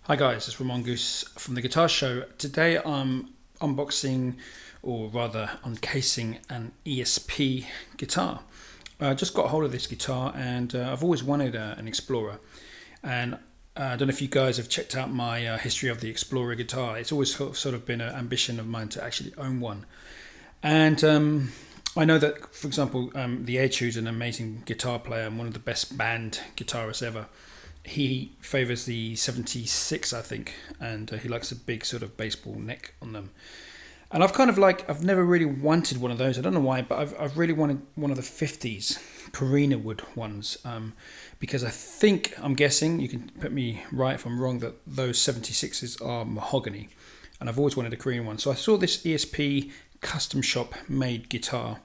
Hi guys, it's Ramon Goose from the Guitar Show. Today I'm unboxing, or rather uncasing, an ESP guitar. I just got a hold of this guitar and I've always wanted an Explorer. And I don't know if you guys have checked out my history of the Explorer guitar. It's always sort of been an ambition of mine to actually own one. And I know that, for example, the Etude's an amazing guitar player and one of the best band guitarists ever. He favours the 76, I think, and he likes a big sort of baseball neck on them. And I've never really wanted one of those. I don't know why, but I've really wanted one of the 50s Korina wood ones, because I'm guessing, you can put me right if I'm wrong, that those 76s are mahogany. And I've always wanted a Korina one. So I saw this ESP custom shop made guitar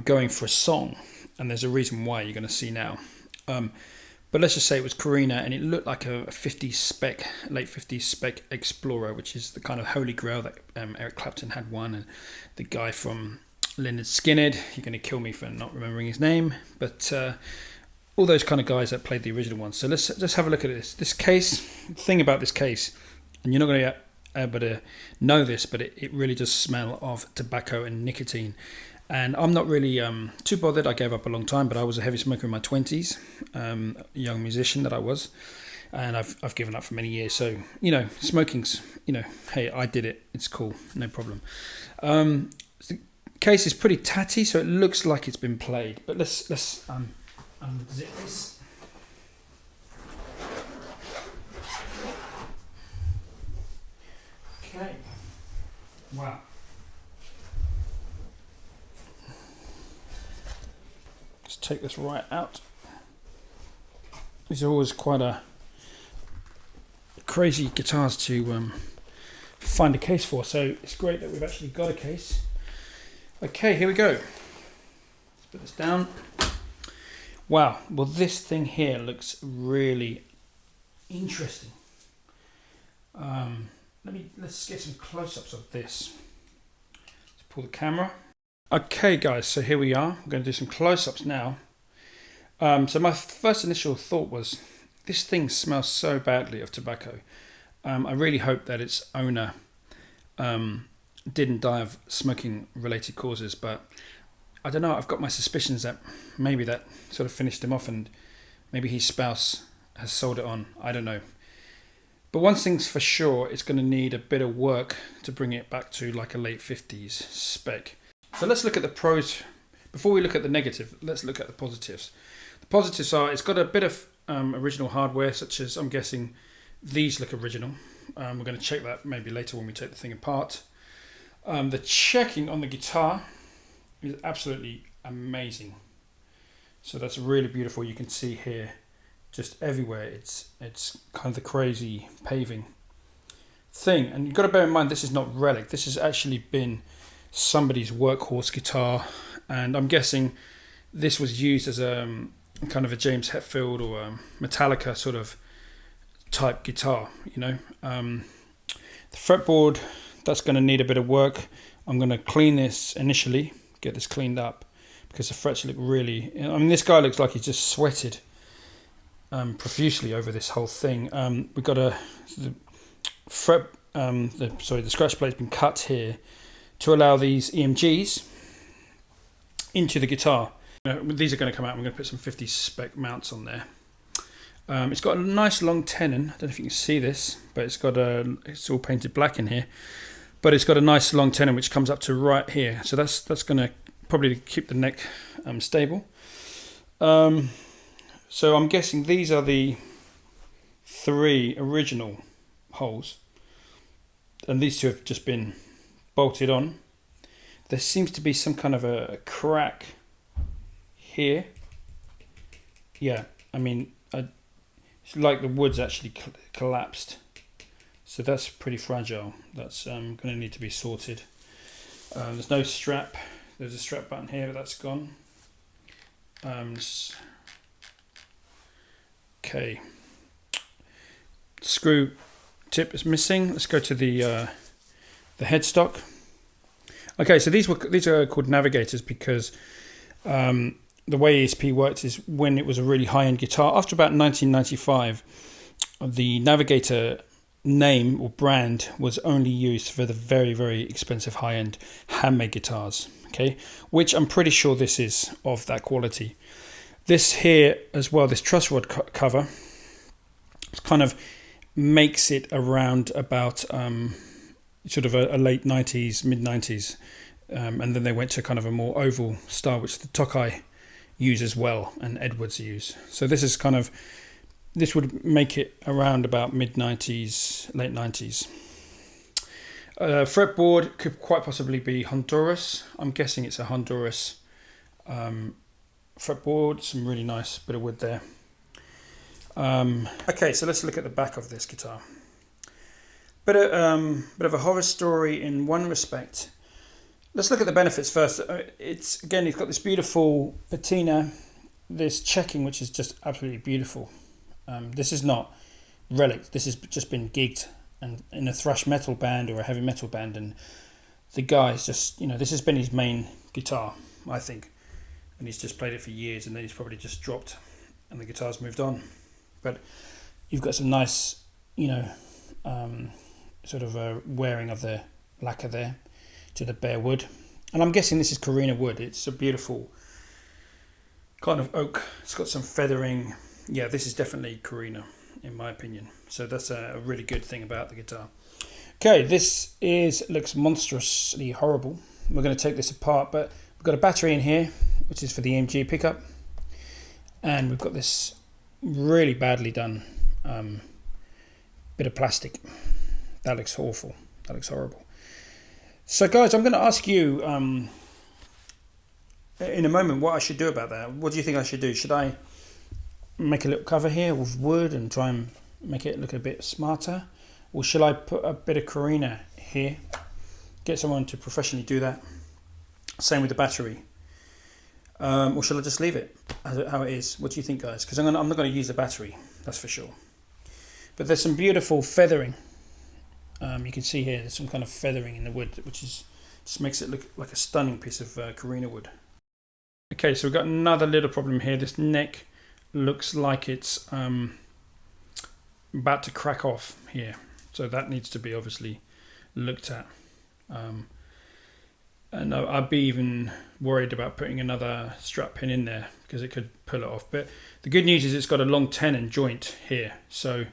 going for a song. And there's a reason why you're going to see now. But let's just say it was Korina, and it looked like a 50s spec, late 50s spec Explorer, which is the kind of holy grail that Eric Clapton had one, and the guy from Lynyrd Skynyrd, you're going to kill me for not remembering his name, but all those kind of guys that played the original one. So let's just have a look at this. This case, the thing about this case, and you're not going to be able to know this, but it really does smell of tobacco and nicotine. And I'm not really too bothered. I gave up a long time, but I was a heavy smoker in my 20s, a young musician that I was, and I've given up for many years. So, smoking's, hey, I did it. It's cool, no problem. The case is pretty tatty, so it looks like it's been played. But let's unzip this. Okay. Wow. Take this right out. These are always quite a crazy guitars to find a case for, so it's great that we've actually got a case. Okay, here we go. Let's put this down. Wow, well, this thing here looks really interesting. Let's get some close-ups of this. Let's pull the camera. Okay guys, so here we are. I'm going to do some close-ups now. So my first initial thought was, this thing smells so badly of tobacco. I really hope that its owner didn't die of smoking related causes, but I don't know, I've got my suspicions that maybe that sort of finished him off, and maybe his spouse has sold it on. I don't know. But one thing's for sure, it's going to need a bit of work to bring it back to like a late 50s spec. So let's look at the pros. Before we look at the negative, let's look at the positives. The positives are, it's got a bit of original hardware, such as, I'm guessing, these look original. We're going to check that maybe later when we take the thing apart. The checking on the guitar is absolutely amazing. So that's really beautiful. You can see here, just everywhere, it's kind of the crazy paving thing. And you've got to bear in mind, this is not relic. This has actually been somebody's workhorse guitar, and I'm guessing this was used as a kind of a James Hetfield or a Metallica sort of type guitar. The fretboard, that's going to need a bit of work. I'm going to clean this initially, get this cleaned up, because the frets look really, this guy looks like he's just sweated profusely over this whole thing. We've got the scratch plate's been cut here to allow these EMGs into the guitar. These are going to come out. I'm going to put some 50 spec mounts on there. It's got a nice long tenon. I don't know if you can see this, but it's all painted black in here. But it's got a nice long tenon which comes up to right here. So that's going to probably keep the neck stable. So I'm guessing these are the 3 original holes, and these 2 have just been bolted on. There seems to be some kind of a crack here. Yeah, it's like the wood's actually collapsed. So that's pretty fragile. That's going to need to be sorted. There's no strap. There's a strap button here, but that's gone. Okay. Screw tip is missing. Let's go to the headstock. Okay, so these are called navigators because the way ESP worked is when it was a really high-end guitar, after about 1995, the Navigator name or brand was only used for the very, very expensive high-end handmade guitars, okay, which I'm pretty sure this is of that quality. This here as well, this truss rod cover, kind of makes it around about sort of a late 90s, mid 90s, and then they went to kind of a more oval style, which the Tokai use as well and Edwards use. So this is kind of, this would make it around about mid 90s, late 90s. Fretboard could quite possibly be Honduras. I'm guessing it's a Honduras fretboard. Some really nice bit of wood there. Okay, so let's look at the back of this guitar. Bit of a horror story in one respect. Let's look at the benefits first. It's got this beautiful patina, this checking, which is just absolutely beautiful. This is not relic. This has just been gigged and in a thrash metal band or a heavy metal band, and the guy's just, this has been his main guitar, I think, and he's just played it for years, and then he's probably just dropped, and the guitar's moved on. But you've got some nice, sort of a wearing of the lacquer there to the bare wood, and I'm guessing this is Korina wood. It's a beautiful kind of oak. It's got some feathering. Yeah, this is definitely Korina, in my opinion. So that's a really good thing about the guitar. Okay, this looks monstrously horrible. We're going to take this apart, but we've got a battery in here, which is for the EMG pickup, and we've got this really badly done bit of plastic. That looks awful. That looks horrible. So guys, I'm going to ask you in a moment what I should do about that. What do you think I should do? Should I make a little cover here with wood and try and make it look a bit smarter, or should I put a bit of Korina here, get someone to professionally do that? Same with the battery. Or shall I just leave it how it is? What do you think, guys? Because I'm not going to use the battery, that's for sure. But there's some beautiful feathering. You can see here there's some kind of feathering in the wood, which just makes it look like a stunning piece of Korina wood. Okay, so we've got another little problem here. This neck looks like it's about to crack off here, so that needs to be obviously looked at. And I'd be even worried about putting another strap pin in there because it could pull it off. But the good news is it's got a long tenon joint here, so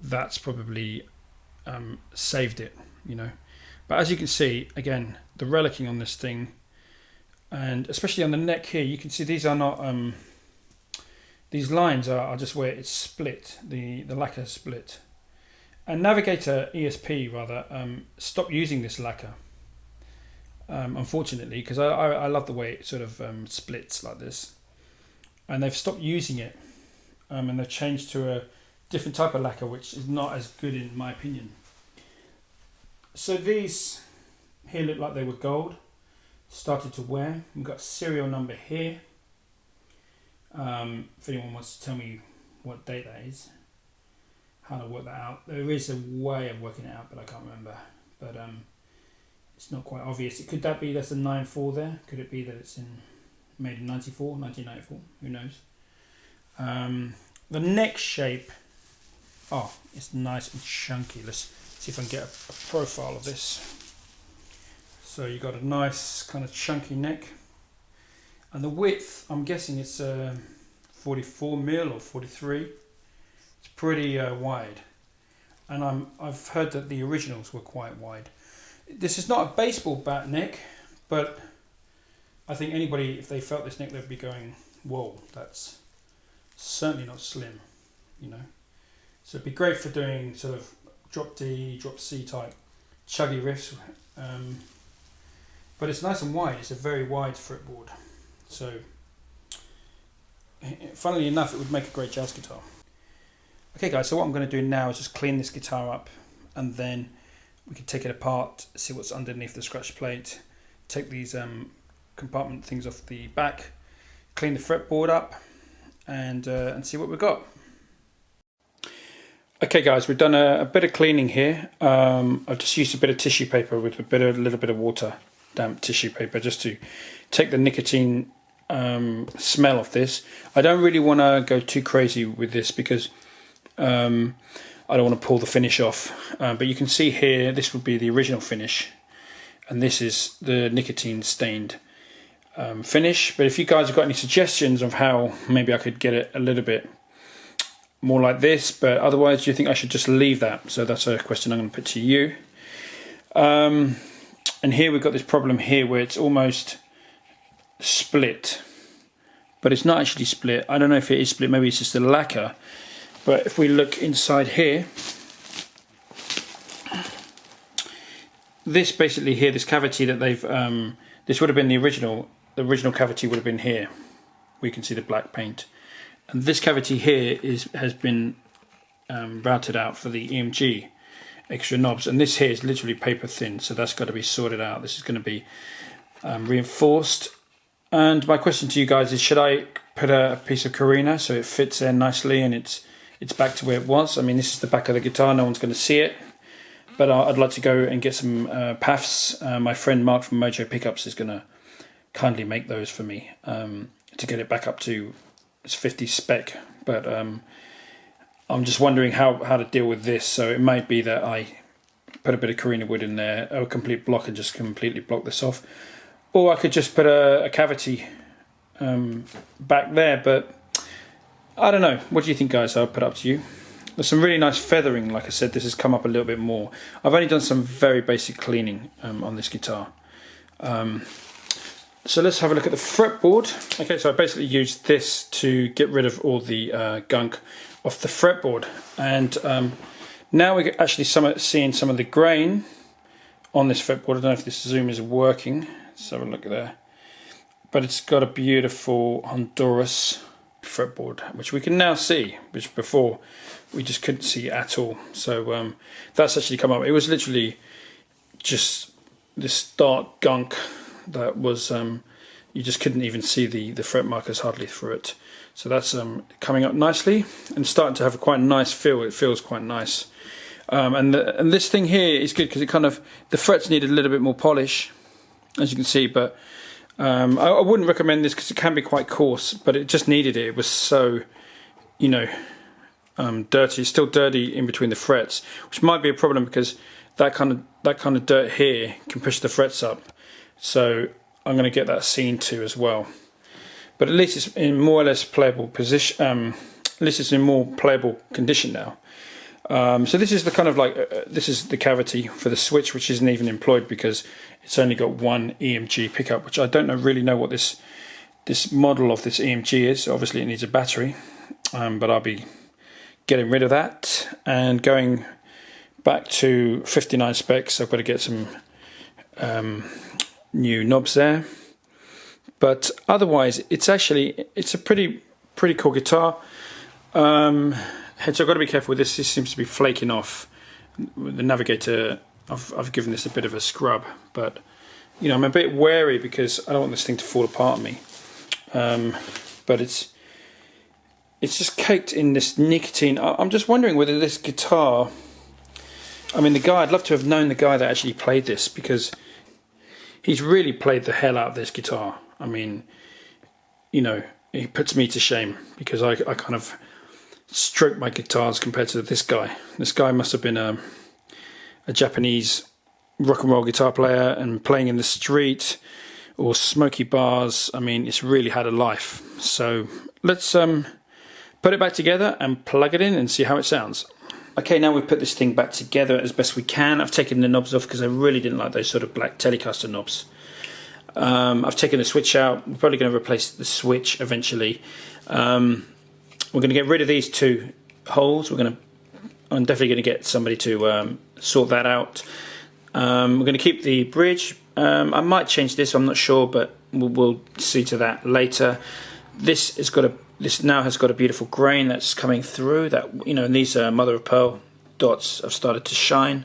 that's probably saved it, But as you can see, again, the relicking on this thing, and especially on the neck here, you can see these are not these lines are just where it's split, the lacquer split. And Navigator ESP rather stopped using this lacquer, unfortunately, because I love the way it sort of splits like this, and they've stopped using it, and they've changed to a different type of lacquer, which is not as good in my opinion. So these here look like they were gold, started to wear. We've got serial number here. If anyone wants to tell me what date that is, how to work that out. There is a way of working it out, but I can't remember. But it's not quite obvious. Could that be that's a 9.4 there? Could it be that it's made in 1994? Who knows? The neck shape, it's nice and chunky. Let's see if I can get a profile of this. So you've got a nice kind of chunky neck. And the width, I'm guessing it's 44 mil or 43. It's pretty wide. And I've heard that the originals were quite wide. This is not a baseball bat neck, but I think anybody, if they felt this neck, they'd be going, whoa, that's certainly not slim, So it'd be great for doing sort of drop D, drop C type chuggy riffs. But it's nice and wide. It's a very wide fretboard. So, funnily enough, it would make a great jazz guitar. Okay guys, so what I'm going to do now is just clean this guitar up, and then we can take it apart, see what's underneath the scratch plate, take these compartment things off the back, clean the fretboard up, and see what we've got. Okay guys, we've done a bit of cleaning here. I've just used a bit of tissue paper with a little bit of water, damp tissue paper, just to take the nicotine smell of this. I don't really want to go too crazy with this because I don't want to pull the finish off, but you can see here this would be the original finish, and this is the nicotine stained finish. But if you guys have got any suggestions of how maybe I could get it a little bit more like this, but otherwise, do you think I should just leave that? So that's a question I'm going to put to you. And here we've got this problem here where it's almost split, but it's not actually split. I don't know if it is split, maybe it's just a lacquer. But if we look inside here, this basically here, this cavity that they've, this would have been the original cavity would have been here. We can see the black paint. And this cavity here has been routed out for the EMG extra knobs. And this here is literally paper thin, so that's got to be sorted out. This is going to be reinforced. And my question to you guys is, should I put a piece of Korina so it fits there nicely and it's back to where it was? I mean, this is the back of the guitar, no one's going to see it, but I'd like to go and get some PAFs. My friend Mark from Mojo Pickups is going to kindly make those for me to get it back up to its 50 spec, but I'm just wondering how to deal with this. So it might be that I put a bit of Korina wood in there, a complete block, and just completely block this off, or I could just put a cavity back there, but I don't know. What do you think, guys? I'll put it up to you. There's some really nice feathering. Like I said, this has come up a little bit more. I've only done some very basic cleaning on this guitar. So let's have a look at the fretboard. Okay, so I basically used this to get rid of all the gunk off the fretboard. And now we're actually seeing some of the grain on this fretboard. I don't know if this zoom is working. Let's have a look at there. But it's got a beautiful Honduras fretboard, which we can now see, which before we just couldn't see at all. So that's actually come up. It was literally just this dark gunk that was you just couldn't even see the fret markers hardly through it. So that's coming up nicely and starting to have a quite nice feel. It feels quite nice. And this thing here is good because it kind of, the frets needed a little bit more polish, as you can see, but I wouldn't recommend this because it can be quite coarse, but it just needed it. It was so, you know, dirty. It's still dirty in between the frets, which might be a problem because that kind of dirt here can push the frets up. So I'm going to get that seen to as well. But at least it's in more or less playable position. At least it's in more playable condition now. So this is the kind of like this is the cavity for the switch, which isn't even employed because it's only got one EMG pickup, which I don't really know what this model of this EMG is. Obviously it needs a battery, but I'll be getting rid of that and going back to 59 specs. I've got to get some new knobs there, but otherwise it's a pretty cool guitar. So I've got to be careful with this. This seems to be flaking off. The Navigator, I've given this a bit of a scrub, but you know, I'm a bit wary because I don't want this thing to fall apart on me. But it's just caked in this nicotine. I'm just wondering whether this guitar, I mean, I'd love to have known the guy that actually played this, because he's really played the hell out of this guitar. I mean, you know, he puts me to shame because I kind of stroke my guitars compared to this guy. This guy must have been a Japanese rock and roll guitar player and playing in the street or smoky bars. I mean, it's really had a life. So let's put it back together and plug it in and see how it sounds. Okay, now we've put this thing back together as best we can. I've taken the knobs off because I really didn't like those sort of black Telecaster knobs. I've taken the switch out. We're probably going to replace the switch eventually. We're going to get rid of these two holes. I'm definitely going to get somebody to sort that out. We're going to keep the bridge. I might change this, I'm not sure, but we'll see to that later. This now has got a beautiful grain that's coming through. That, you know, and these mother of pearl dots have started to shine,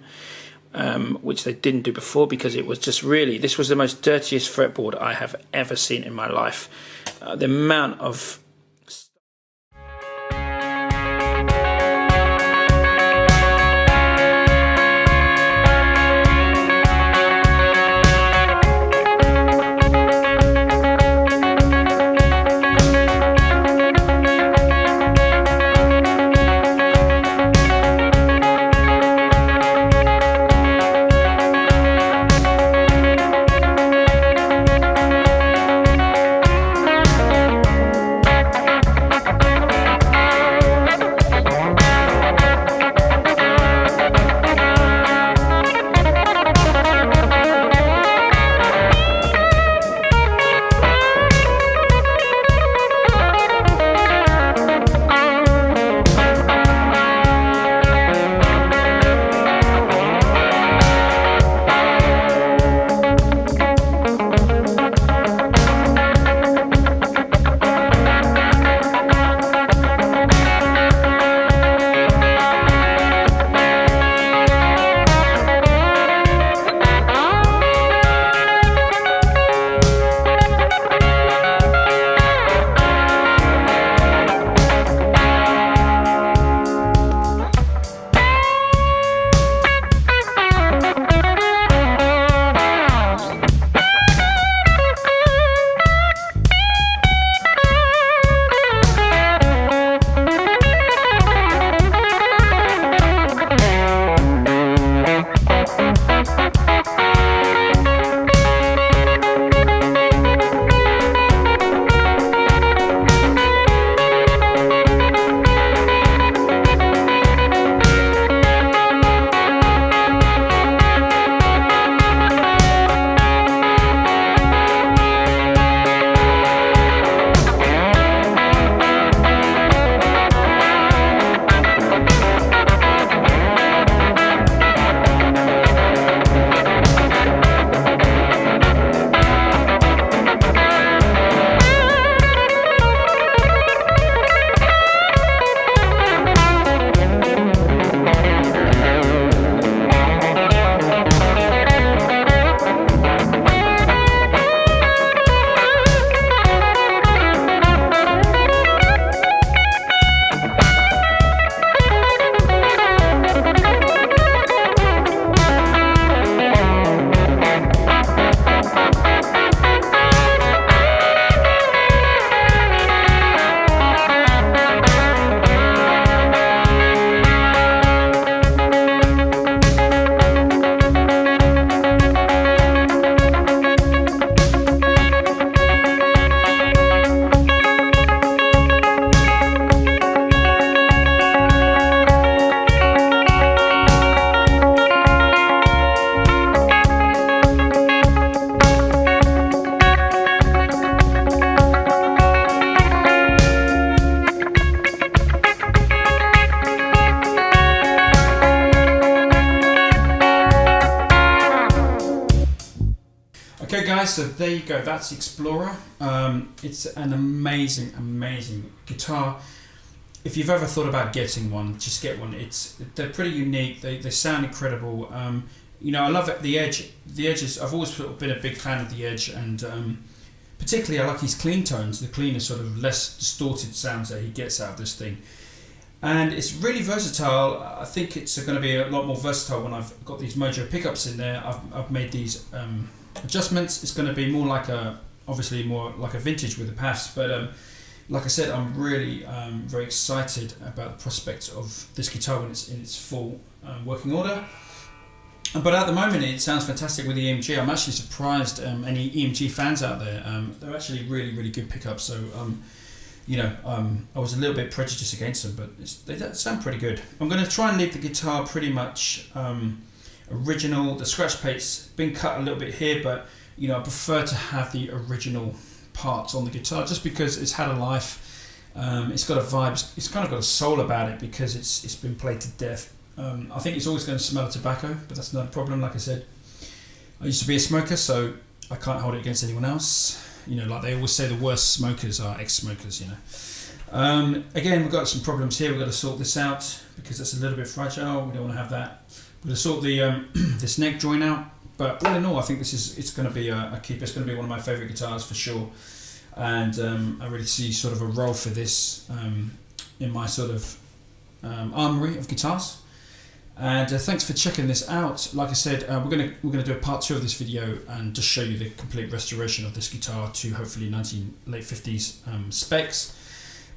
which they didn't do before because it was just really, this was the most dirtiest fretboard I have ever seen in my life. The amount of guys, so there you go. That's the Explorer. It's an amazing guitar. If you've ever thought about getting one, just get one. They're pretty unique. They sound incredible. You know, I love it. The edge. The edges. I've always been a big fan of the edge, and particularly I like his clean tones. The cleaner, sort of less distorted sounds that he gets out of this thing. And it's really versatile. I think it's going to be a lot more versatile when I've got these Mojo pickups in there. I've made these adjustments. It's going to be more like obviously more like a vintage with the PAFs, but like I said, I'm really very excited about the prospect of this guitar when it's in its full working order. But at the moment it sounds fantastic with the EMG. I'm actually surprised any EMG fans out there. They're actually really good pickups. So you know, I was a little bit prejudiced against them, but they sound pretty good. I'm going to try and leave the guitar pretty much original. The scratch plate's been cut a little bit here, but you know, I prefer to have the original parts on the guitar just because it's had a life. It's got a vibe. It's kind of got a soul about it because it's been played to death. I think it's always going to smell of tobacco, but that's not a problem. Like I said, I used to be a smoker, so I can't hold it against anyone else. You know, like they always say, the worst smokers are ex-smokers, you know. Again, we've got some problems here. We've got to sort this out because it's a little bit fragile. We don't want to have that. We're going to sort the this neck joint out. But all in all, I think it's going to be a keeper. It's going to be one of my favourite guitars for sure. And I really see sort of a role for this in my sort of armoury of guitars. And thanks for checking this out. Like I said, we're gonna do a part 2 of this video and just show you the complete restoration of this guitar to hopefully late 50s specs.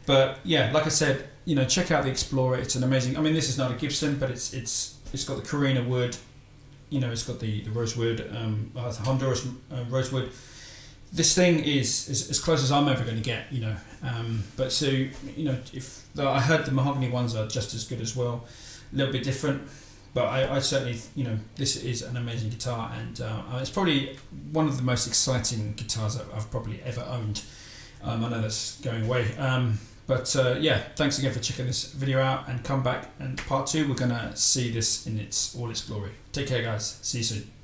But yeah, like I said, you know, check out the Explorer. It's an amazing. I mean, this is not a Gibson, but it's got the Korina wood. You know, it's got the rosewood, Honduras rosewood. This thing is as close as I'm ever going to get. You know, but so you know, I heard the mahogany ones are just as good as well. A little bit different, but I certainly, you know, this is an amazing guitar, and it's probably one of the most exciting guitars that I've probably ever owned. I know that's going away, but yeah, thanks again for checking this video out, and come back, and part 2 we're gonna see this in all its glory. Take care, guys. See you soon.